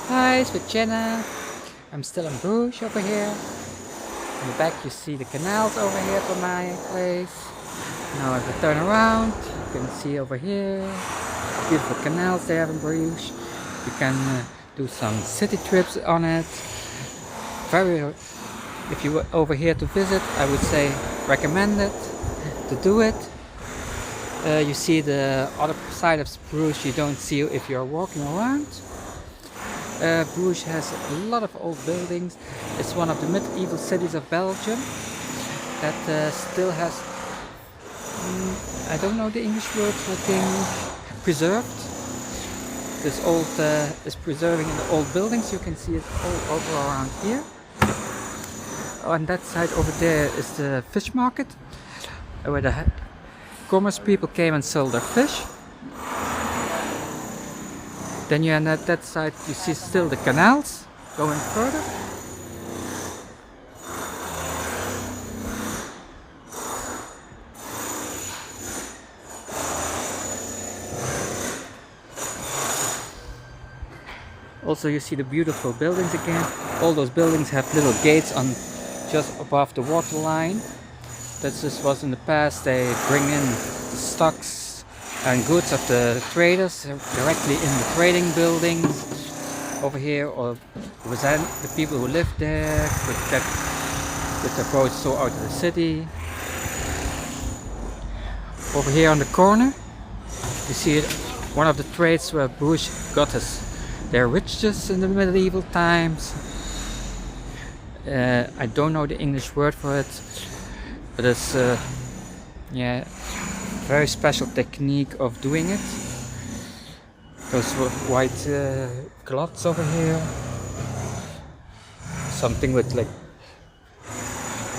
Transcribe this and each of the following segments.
Hi, it's with Jenna. I'm still in Bruges over here. In the back you see the canals over here from my place. Now if I turn around, you can see over here beautiful canals they have in Bruges. You can do some city trips on it. Very, if you were over here to visit, I would say recommend it to do it. You see the other side of Bruges you don't see if you're walking around. Bruges has a lot of old buildings. It's one of the medieval cities of Belgium that still has, I don't know the English word for thing, preserved. This old is preserving in the old buildings. You can see it all over around here. On that side over there is the fish market, where the commerce people came and sold their fish. Then you on that side you see still the canals going further. Also you see the beautiful buildings again. All those buildings have little gates on just above the water line. That just was in the past. They bring in the stocks and goods of the traders directly in the trading buildings over here, or the people who live there could get their boats so out of the city. Over here on the corner you see it, one of the trades where Bruges got their riches in the medieval times. I don't know the English word for it, but it's yeah, very special technique of doing it. Those white cloths over here, something with like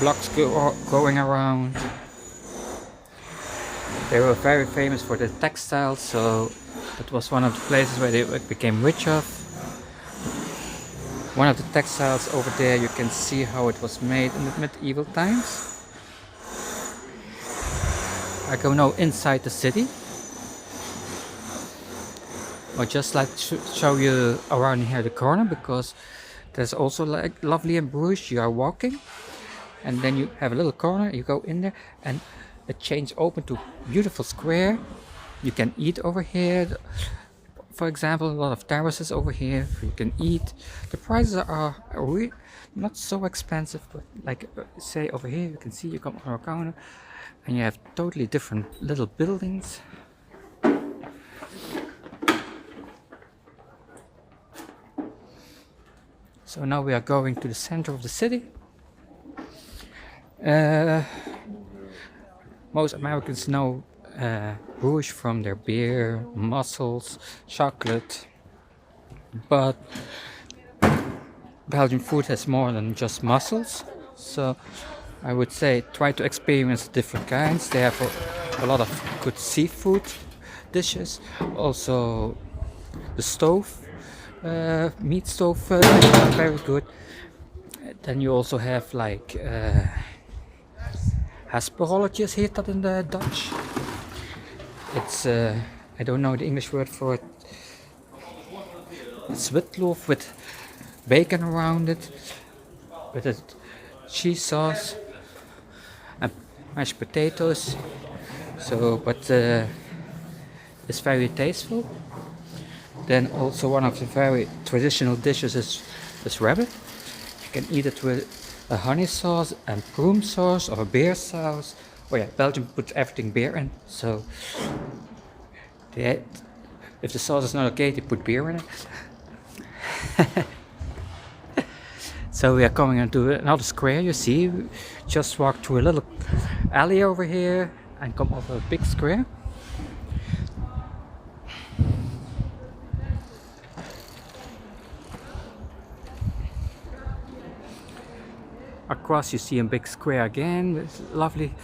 blocks going around. They were very famous for the textiles, so that was one of the places where they became rich of. One of the textiles over there, you can see how it was made in the medieval times. I go now inside the city. I just like to show you around here the corner, because there's also like lovely in Bruges. You are walking and then you have a little corner, you go in there and it changes open to beautiful square. You can eat over here. For example, a lot of terraces over here you can eat. The prices are really not so expensive, but like say over here you can see you come on a corner and you have totally different little buildings. So now we are going to the center of the city. Most Americans know Bruges from their beer, mussels, chocolate, but Belgian food has more than just mussels. So I would say try to experience different kinds. They have a lot of good seafood dishes. Also the stove, meat stove, very good. Then you also have like hasperolletjes heet dat in the Dutch. It's I don't know the English word for it. It's witloaf with bacon around it, with a cheese sauce and mashed potatoes. So, but it's very tasteful. Then also one of the very traditional dishes is rabbit. You can eat it with a honey sauce and prune sauce or a beer sauce. Oh yeah, Belgium puts everything beer in, so if the sauce is not okay, they put beer in it. So we are coming into another square. You see, we just walk through a little alley over here and come over a big square. Across you see a big square again. It's lovely.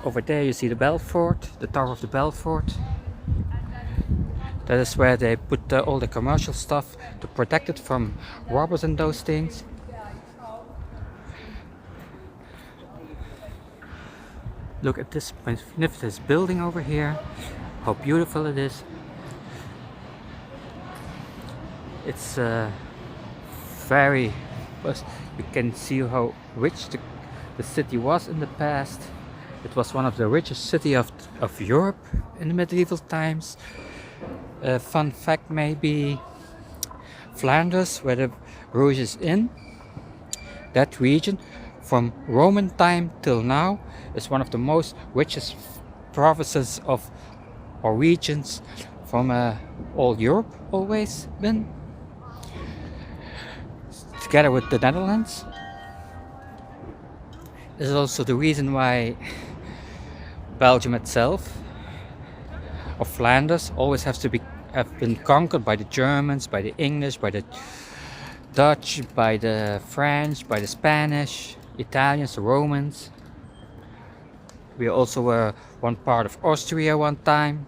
Over there you see the Belfort, the Tower of the Belfort. That is where they put all the commercial stuff to protect it from robbers and those things. Look at this magnificent building over here. How beautiful it is. It's very, you can see how rich the city was in the past. It was one of the richest cities of Europe in the medieval times. Fun fact maybe, Flanders, where the Bruges is in, that region from Roman time till now is one of the most richest provinces of or regions from all Europe always been, together with the Netherlands. This is also the reason why Belgium itself, or Flanders, always have been conquered by the Germans, by the English, by the Dutch, by the French, by the Spanish, Italians, the Romans. We also were one part of Austria one time.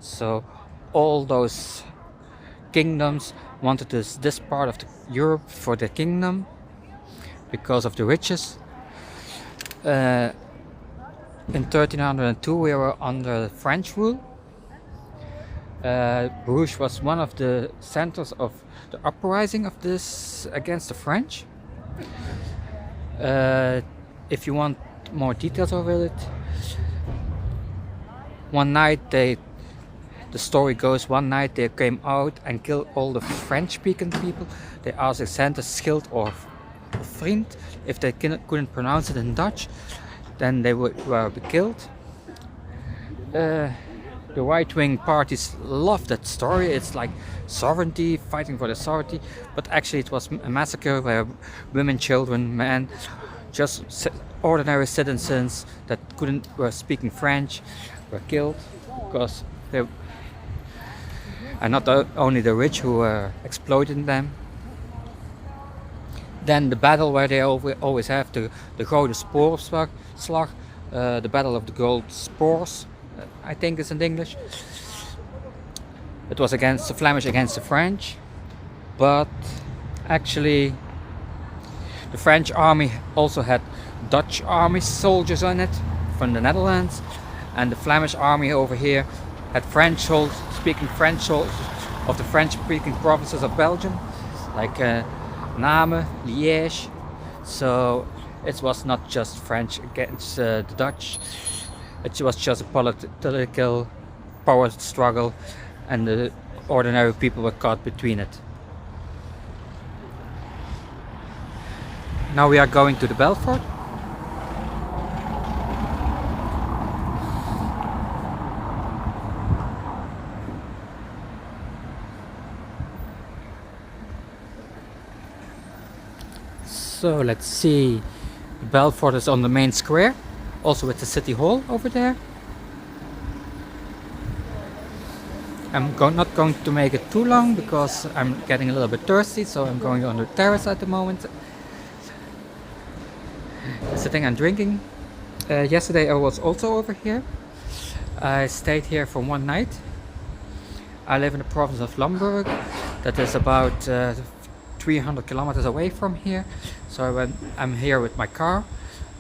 So all those kingdoms wanted this part of Europe for their kingdom because of the riches. In 1302 we were under French rule. Bruges was one of the centers of the uprising of this against the French. If you want more details over it, one night the story goes, one night they came out and killed all the French-speaking people. They asked Alexander Schild or Vriend if they couldn't pronounce it in Dutch, then they were killed. The right-wing parties love that story. It's like sovereignty, fighting for the sovereignty, but actually it was a massacre where women, children, men, just ordinary citizens that were speaking French were killed because they, and not only the rich who were exploiting them. Then the battle where they always have the Rode Spoorslag, the battle of the gold spores, I think it's in English. It was against the Flemish against the French, but actually the French army also had Dutch army soldiers on it from the Netherlands, and the Flemish army over here had French soldiers speaking French soldiers of the French-speaking provinces of Belgium, like Namen, Liège. So it was not just French against the Dutch. It was just a political power struggle, and the ordinary people were caught between it. Now we are going to the Belfort. So let's see, the Belfort is on the main square, also with the city hall over there. I'm not going to make it too long because I'm getting a little bit thirsty, so I'm going on the terrace at the moment, sitting and drinking. Yesterday I was also over here. I stayed here for one night. I live in the province of Limburg, that is about 300 kilometers away from here. So I'm here with my car.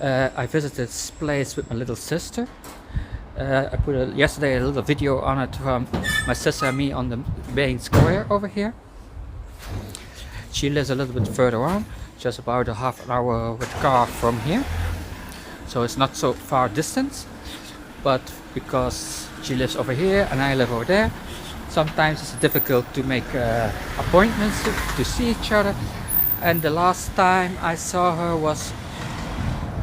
I visited this place with my little sister. I put yesterday a little video on it from my sister and me on the main square over here. She lives a little bit further on, just about a half an hour with car from here. So it's not so far distance, but because she lives over here and I live over there, sometimes it's difficult to make appointments to see each other. And the last time I saw her was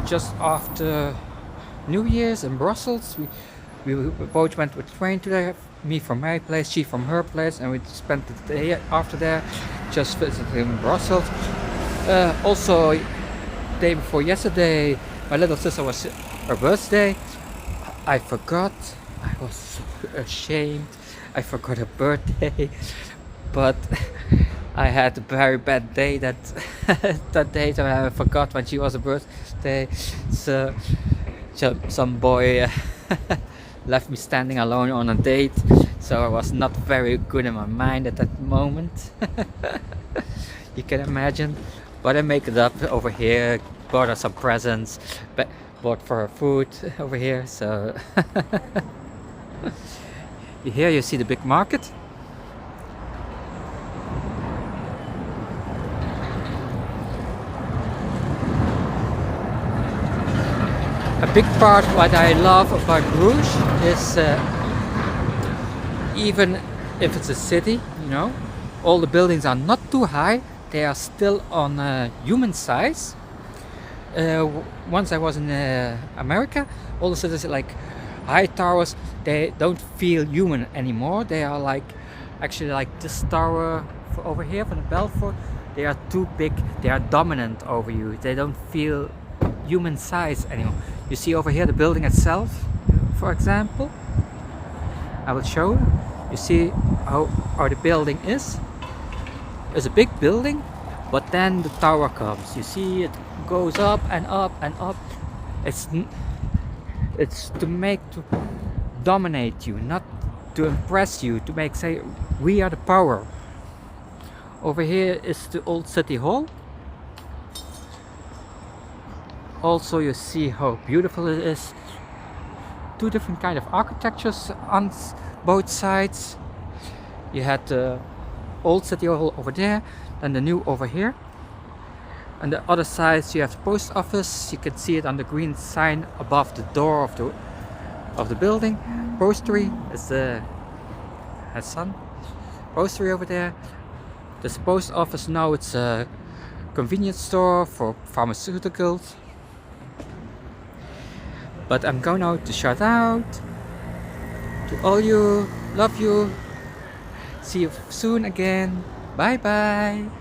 just after New Year's in Brussels. We both went with train today, me from my place, she from her place, and we spent the day after there just visiting Brussels. Also, day before yesterday, my little sister was her birthday. I forgot. I was so ashamed. I forgot her birthday, but I had a very bad day that day, so I forgot when she was a birthday. So some boy left me standing alone on a date, so I was not very good in my mind at that moment. You can imagine, but I make it up over here, bought her some presents, bought for her food over here. So here you see the big market. big part what I love about Bruges is even if it's a city, you know, all the buildings are not too high, they are still on human size. Once I was in America, all the cities like high towers, they don't feel human anymore. They are like actually like this tower over here from the Belfort. They are too big. They are dominant over you. They don't feel human size anymore. You see over here the building itself, for example. I will show you. You see how the building is. It's a big building, but then the tower comes. You see it goes up and up and up. It's to dominate you, not to impress you, to make say we are the power. Over here is the old city hall. Also you see how beautiful it is. Two different kind of architectures on both sides. You had the old city hall over there, and the new over here. On the other side you have the post office. You can see it on the green sign above the door of the building. Postery is the sun. Postery over there. This post office now it's a convenience store for pharmaceuticals. But I'm going now to shout out to all you, love you. See you soon again. Bye bye.